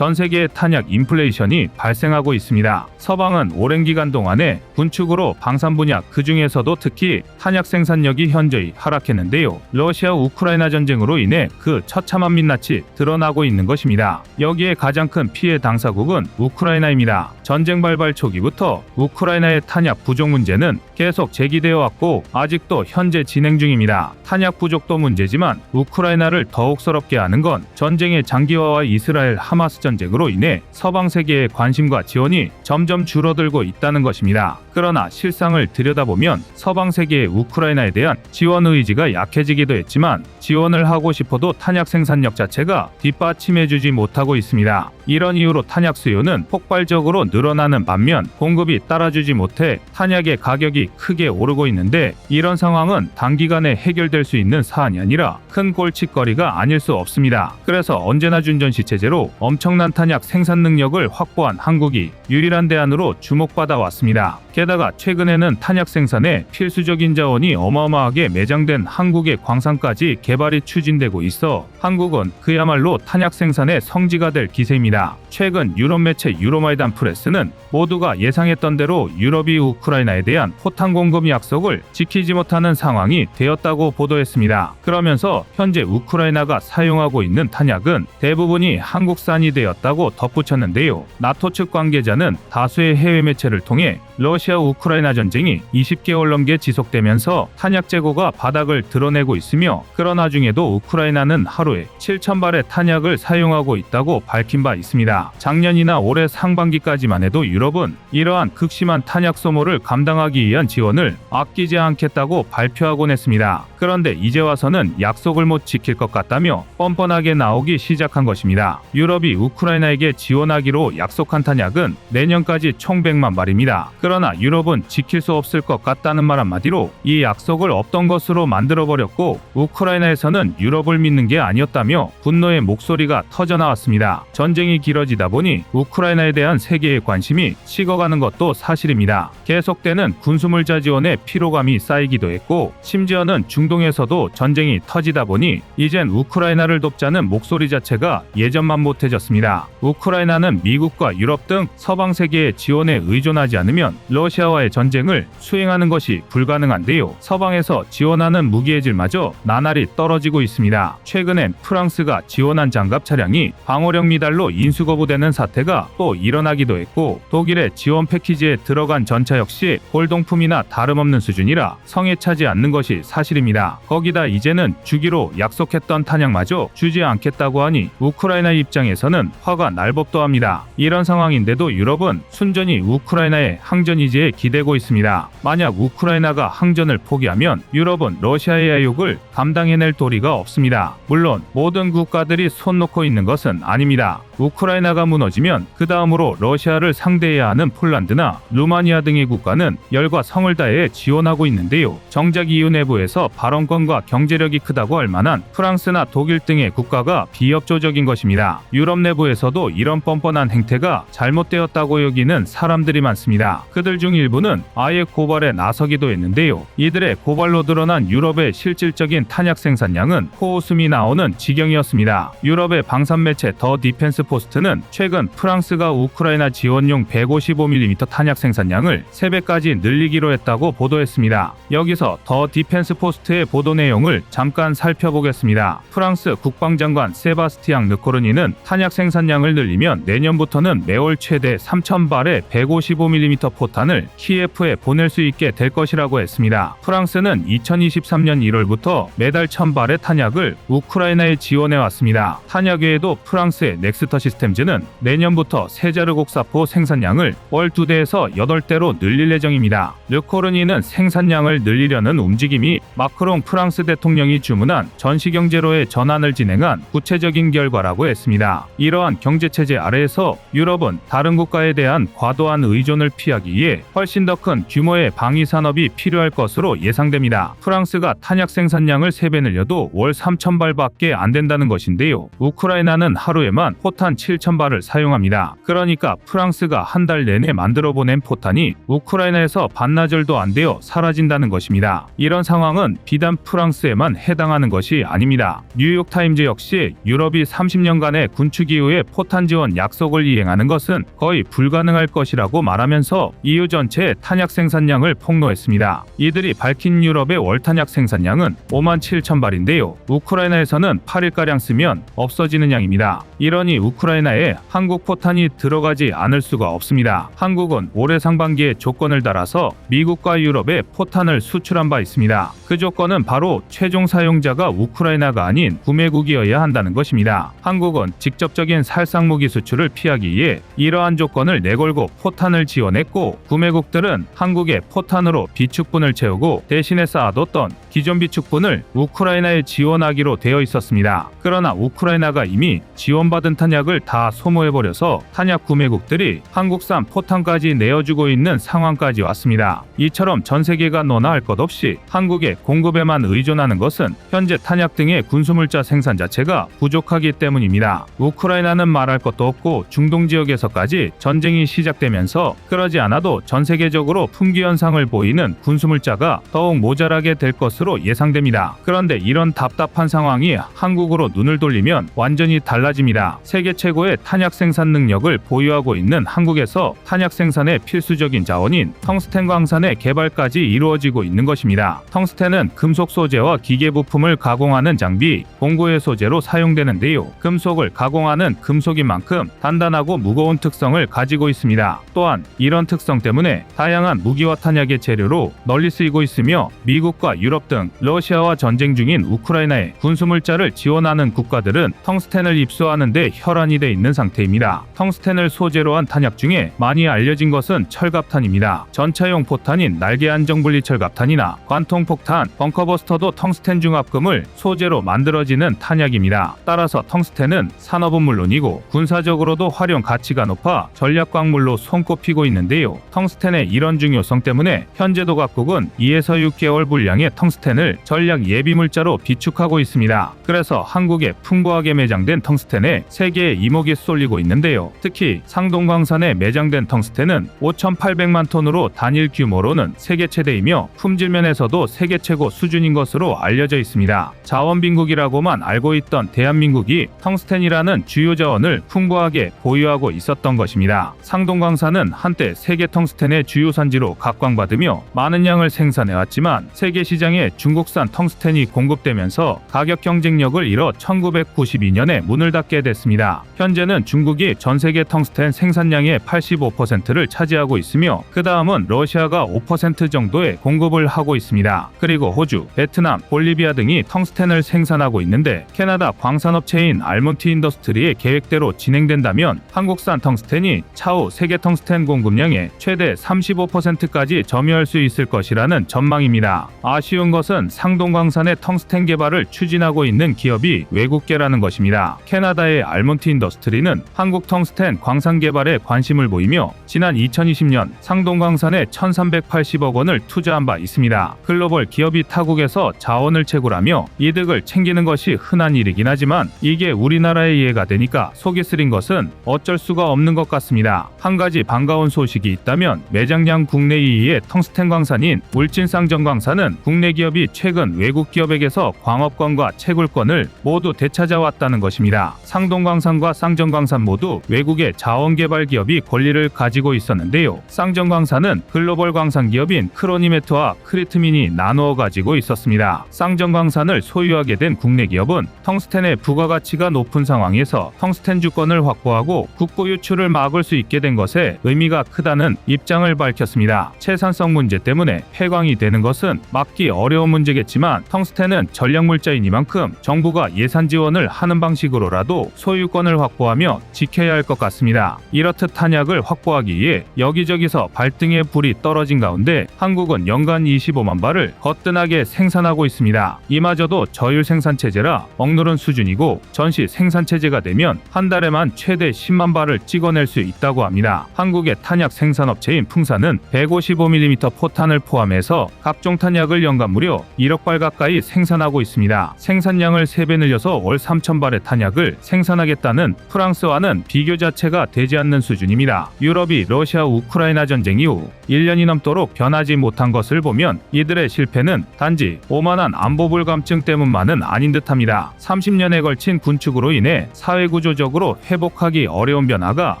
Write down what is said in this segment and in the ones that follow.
전 세계의 탄약 인플레이션이 발생하고 있습니다. 서방은 오랜 기간 동안에 군축으로 방산 분야 그 중에서도 특히 탄약 생산력이 현저히 하락했는데요. 러시아 우크라이나 전쟁으로 인해 그 처참한 민낯이 드러나고 있는 것입니다. 여기에 가장 큰 피해 당사국은 우크라이나입니다. 전쟁 발발 초기부터 우크라이나의 탄약 부족 문제는 계속 제기되어 왔고 아직도 현재 진행 중입니다. 탄약 부족도 문제지만 우크라이나를 더욱 서럽게 하는 건 전쟁의 장기화와 이스라엘 하마스 전쟁으로 인해 서방 세계의 관심과 지원이 점점 줄어들고 있다는 것입니다. 그러나 실상을 들여다보면 서방 세계의 우크라이나에 대한 지원 의지가 약해지기도 했지만 지원을 하고 싶어도 탄약 생산력 자체가 뒷받침해주지 못하고 있습니다. 이런 이유로 탄약 수요는 폭발적으로 늘어나는 반면 공급이 따라주지 못해 탄약의 가격이 크게 오르고 있는데 이런 상황은 단기간에 해결될 수 있는 사안이 아니라 큰 골칫거리가 아닐 수 없습니다. 그래서 언제나 준전시 체제로 엄청난 탄약 생산 능력을 확보한 한국이 유일한 대안으로 주목받아 왔습니다. 게다가 최근에는 탄약 생산에 필수적인 자원이 어마어마하게 매장된 한국의 광산까지 개발이 추진되고 있어 한국은 그야말로 탄약 생산의 성지가 될 기세입니다. 최근 유럽 매체 유로마이단 프레스는 모두가 예상했던 대로 유럽이 우크라이나에 대한 포탄 공급 약속을 지키지 못하는 상황이 되었다고 보도했습니다. 그러면서 현재 우크라이나가 사용하고 있는 탄약은 대부분이 한국산이 되었다고 덧붙였는데요. 나토 측 관계자는 다수의 해외 매체를 통해 러시아 우크라이나 전쟁이 20개월 넘게 지속되면서 탄약 재고가 바닥을 드러내고 있으며 그런 와중에도 우크라이나는 하루에 7,000발의 탄약을 사용하고 있다고 밝힌 바 있습니다. 작년이나 올해 상반기까지만 해도 유럽은 이러한 극심한 탄약 소모를 감당하기 위한 지원을 아끼지 않겠다고 발표하곤 했습니다. 그런데 이제 와서는 약속을 못 지킬 것 같다며 뻔뻔하게 나오기 시작한 것입니다. 유럽이 우크라이나에게 지원하기로 약속한 탄약은 내년까지 총 100만 발입니다. 그러나 유럽은 지킬 수 없을 것 같다는 말 한마디로 이 약속을 없던 것으로 만들어버렸고 우크라이나에서는 유럽을 믿는 게 아니었다며 분노의 목소리가 터져나왔습니다. 전쟁이 길어지다 보니 우크라이나에 대한 세계의 관심이 식어가는 것도 사실입니다. 계속되는 군수물자 지원에 피로감이 쌓이기도 했고 심지어는 중동에서도 전쟁이 터지다 보니 이젠 우크라이나를 돕자는 목소리 자체가 예전만 못해졌습니다. 우크라이나는 미국과 유럽 등 서방 세계의 지원에 의존하지 않으면 러시아와의 전쟁을 수행하는 것이 불가능한데요. 서방에서 지원하는 무기의 질마저 나날이 떨어지고 있습니다. 최근엔 프랑스가 지원한 장갑 차량이 방어력 미달로 인수거부되는 사태가 또 일어나기도 했고 독일의 지원 패키지에 들어간 전차 역시 골동품이나 다름없는 수준이라 성에 차지 않는 것이 사실입니다. 거기다 이제는 주기로 약속했던 탄약마저 주지 않겠다고 하니 우크라이나 입장에서는 화가 날 법도 합니다. 이런 상황인데도 유럽은 순전히 우크라이나의 항전의지에 기대고 있습니다. 만약 우크라이나가 항전을 포기하면 유럽은 러시아의 야욕을 감당해낼 도리가 없습니다. 물론 모든 국가들이 손 놓고 있는 것은 아닙니다. 우크라이나가 무너지면 그 다음으로 러시아를 상대해야 하는 폴란드나 루마니아 등의 국가는 열과 성을 다해 지원하고 있는데요. 정작 EU 내부에서 발언권과 경제력이 크다고 할 만한 프랑스나 독일 등의 국가가 비협조적인 것입니다. 유럽 내부에서도 이런 뻔뻔한 행태가 잘못되었다고 여기는 사람들이 많습니다. 그들 중 일부는 아예 고발에 나서기도 했는데요. 이들의 고발로 드러난 유럽의 실질적인 탄약 생산량은 코웃음이 나오는 지경이었습니다. 유럽의 방산 매체 더 디펜스 포스트는 최근 프랑스가 우크라이나 지원용 155mm 탄약 생산량을 3배까지 늘리기로 했다고 보도했습니다. 여기서 더 디펜스 포스트의 보도 내용을 잠깐 살펴보겠습니다. 프랑스 국방장관 세바스티앙 르코르니는 탄약 생산량을 늘리면 내년부터는 매월 최대 3,000발의 155mm 포탄을 키예프에 보낼 수 있게 될 것이라고 했습니다. 프랑스는 2023년 1월부터 매달 1,000발의 탄약을 우크라이나에 지원해왔습니다. 탄약 외에도 프랑스의 넥스터 시스템즈는 내년부터 세자르곡사포 생산량을 월 2대에서 8대로 늘릴 예정입니다. 르코르니는 생산량을 늘리려는 움직임이 마크롱 프랑스 대통령이 주문한 전시경제로의 전환을 진행한 구체적인 결과라고 했습니다. 이러한 경제체제 아래에서 유럽은 다른 국가에 대한 과도한 의존을 피하기 확보하기에 훨씬 더 큰 규모의 방위 산업이 필요할 것으로 예상됩니다. 프랑스가 탄약 생산량을 3배 늘려도 월 3,000발밖에 안 된다는 것인데요. 우크라이나는 하루에만 포탄 7,000발을 사용합니다. 그러니까 프랑스가 한 달 내내 만들어 보낸 포탄이 우크라이나에서 반나절도 안 되어 사라진다는 것입니다. 이런 상황은 비단 프랑스에만 해당하는 것이 아닙니다. 뉴욕타임즈 역시 유럽이 30년간의 군축 이후에 포탄 지원 약속을 이행하는 것은 거의 불가능할 것이라고 말하면서 EU 전체의 탄약 생산량을 폭로했습니다. 이들이 밝힌 유럽의 월 탄약 생산량은 57,000발인데요. 우크라이나에서는 8일가량 쓰면 없어지는 양입니다. 이러니 우크라이나에 한국 포탄이 들어가지 않을 수가 없습니다. 한국은 올해 상반기에 조건을 달아서 미국과 유럽에 포탄을 수출한 바 있습니다. 그 조건은 바로 최종 사용자가 우크라이나가 아닌 구매국이어야 한다는 것입니다. 한국은 직접적인 살상무기 수출을 피하기 위해 이러한 조건을 내걸고 포탄을 지원했고, 구매국들은 한국의 포탄으로 비축분을 채우고 대신에 쌓아뒀던 기존 비축분을 우크라이나에 지원하기로 되어 있었습니다. 그러나 우크라이나가 이미 지원받은 탄약을 다 소모해버려서 탄약 구매국들이 한국산 포탄까지 내어주고 있는 상황까지 왔습니다. 이처럼 전 세계가 너나 할 것 없이 한국의 공급에만 의존하는 것은 현재 탄약 등의 군수물자 생산 자체가 부족하기 때문입니다. 우크라이나는 말할 것도 없고 중동 지역에서까지 전쟁이 시작되면서 그러지 않아도 전 세계적으로 품귀 현상을 보이는 군수물자가 더욱 모자라게 될 것으로 예상됩니다. 그런데 이런 답답한 상황이 한국으로 눈을 돌리면 완전히 달라집니다. 세계 최고의 탄약 생산 능력을 보유하고 있는 한국에서 탄약 생산의 필수적인 자원인 텅스텐 광산의 개발까지 이루어지고 있는 것입니다. 텅스텐은 금속 소재와 기계 부품을 가공하는 장비, 공구의 소재로 사용되는데요. 금속을 가공하는 금속인 만큼 단단하고 무거운 특성을 가지고 있습니다. 또한 이런 특성 때문에 다양한 무기와 탄약의 재료로 널리 쓰이고 있으며 미국과 유럽 등 러시아와 전쟁 중인 우크라이나에 군수물자를 지원하는 국가들은 텅스텐을 입수하는 데 혈안이 돼 있는 상태입니다. 텅스텐을 소재로 한 탄약 중에 많이 알려진 것은 철갑탄입니다. 전차용 포탄인 날개 안정 분리 철갑탄이나 관통폭탄, 벙커버스터도 텅스텐 중합금을 소재로 만들어지는 탄약입니다. 따라서 텅스텐은 산업은 물론이고 군사적으로도 활용 가치가 높아 전략광물로 손꼽히고 있는데요. 텅스텐의 이런 중요성 때문에 현재도 각국은 2에서 6개월 분량의 텅스텐을 전략 예비물자로 비축하고 있습니다. 그래서 한국에 풍부하게 매장된 텅스텐에 세계의 이목이 쏠리고 있는데요. 특히 상동광산에 매장된 텅스텐은 5,800만 톤으로 단일 규모로는 세계 최대이며 품질면에서도 세계 최고 수준인 것으로 알려져 있습니다. 자원 빈국이라고만 알고 있던 대한민국이 텅스텐이라는 주요 자원을 풍부하게 보유하고 있었던 것입니다. 상동광산은 한때 세계 텅스텐의 주요 산지로 각광받으며 많은 양을 생산해왔지만 세계 시장에 중국산 텅스텐이 공급되면서 가격 경쟁력을 잃어 1992년에 문을 닫게 됐습니다. 현재는 중국이 전 세계 텅스텐 생산량의 85%를 차지하고 있으며 그 다음은 러시아가 5% 정도의 공급을 하고 있습니다. 그리고 호주, 베트남, 볼리비아 등이 텅스텐을 생산하고 있는데 캐나다 광산업체인 알몬티 인더스트리의 계획대로 진행된다면 한국산 텅스텐이 차후 세계 텅스텐 공급량의 최대 35%까지 점유할 수 있을 것이라는 전망입니다. 아쉬운 것은 상동광산의 텅스텐 개발을 추진하고 있는 기업이 외국계라는 것입니다. 캐나다의 알몬티 인더스트리는 한국 텅스텐 광산 개발에 관심을 보이며 지난 2020년 상동광산에 1,380억 원을 투자한 바 있습니다. 글로벌 기업이 타국에서 자원을 채굴하며 이득을 챙기는 것이 흔한 일이긴 하지만 이게 우리나라에 이해가 되니까 속이 쓰린 것은 어쩔 수가 없는 것 같습니다. 한 가지 반가운 소식이 있다면 매장량 국내 2위의 텅스텐 광산인 울진상정광산은 국내 기업이 최근 외국 기업에게서 광업권과 채굴권을 모두 되찾아왔다는 것입니다. 상동광산과 쌍정광산 모두 외국의 자원개발 기업이 권리를 가지고 있었는데요. 쌍정광산은 글로벌 광산 기업인 크로니메트와 크리트민이 나누어 가지고 있었습니다. 쌍정광산을 소유하게 된 국내 기업은 텅스텐의 부가가치가 높은 상황에서 텅스텐 주권을 확보하고 국부 유출을 막을 수 있게 된 것에 의미가 크다는 입장을 밝혔습니다. 채산성 문제 때문에 폐광이 되는 것은 막기 어려운 문제겠지만 텅스텐은 전략물자이니만큼 정부가 예산 지원을 하는 방식으로라도 소유권을 확보하며 지켜야 할 것 같습니다. 이렇듯 탄약을 확보하기 위해 여기저기서 발등에 불이 떨어진 가운데 한국은 연간 25만 발을 거뜬하게 생산하고 있습니다. 이마저도 저율 생산체제라 억누른 수준이고 전시 생산체제가 되면 한 달에만 최대 10만 발을 찍어낼 수 있다고 합니다. 한국의 탄약 생산업 업체인 풍사는 155mm 포탄을 포함해서 각종 탄약을 연간 무려 1억 발 가까이 생산하고 있습니다. 생산량을 3배 늘려서 월 3,000발의 탄약을 생산하겠다는 프랑스와는 비교 자체가 되지 않는 수준입니다. 유럽이 러시아 우크라이나 전쟁 이후 1년이 넘도록 변하지 못한 것을 보면 이들의 실패는 단지 오만한 안보 불감증 때문만은 아닌 듯합니다. 30년에 걸친 군축으로 인해 사회구조적으로 회복하기 어려운 변화가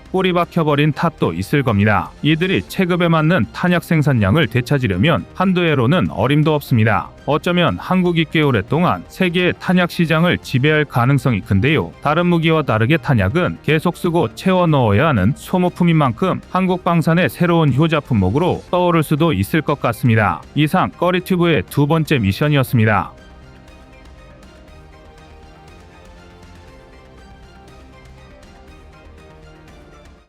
꼬리 박혀버린 탓도 있을 겁니다. 이들이 체급에 맞는 탄약 생산량을 되찾으려면 한두 해로는 어림도 없습니다. 어쩌면 한국이 꽤 오랫동안 세계의 탄약 시장을 지배할 가능성이 큰데요. 다른 무기와 다르게 탄약은 계속 쓰고 채워 넣어야 하는 소모품인 만큼 한국 방산의 새로운 효자 품목으로 떠오를 수도 있을 것 같습니다. 이상 꺼리튜브의 두 번째 미션이었습니다.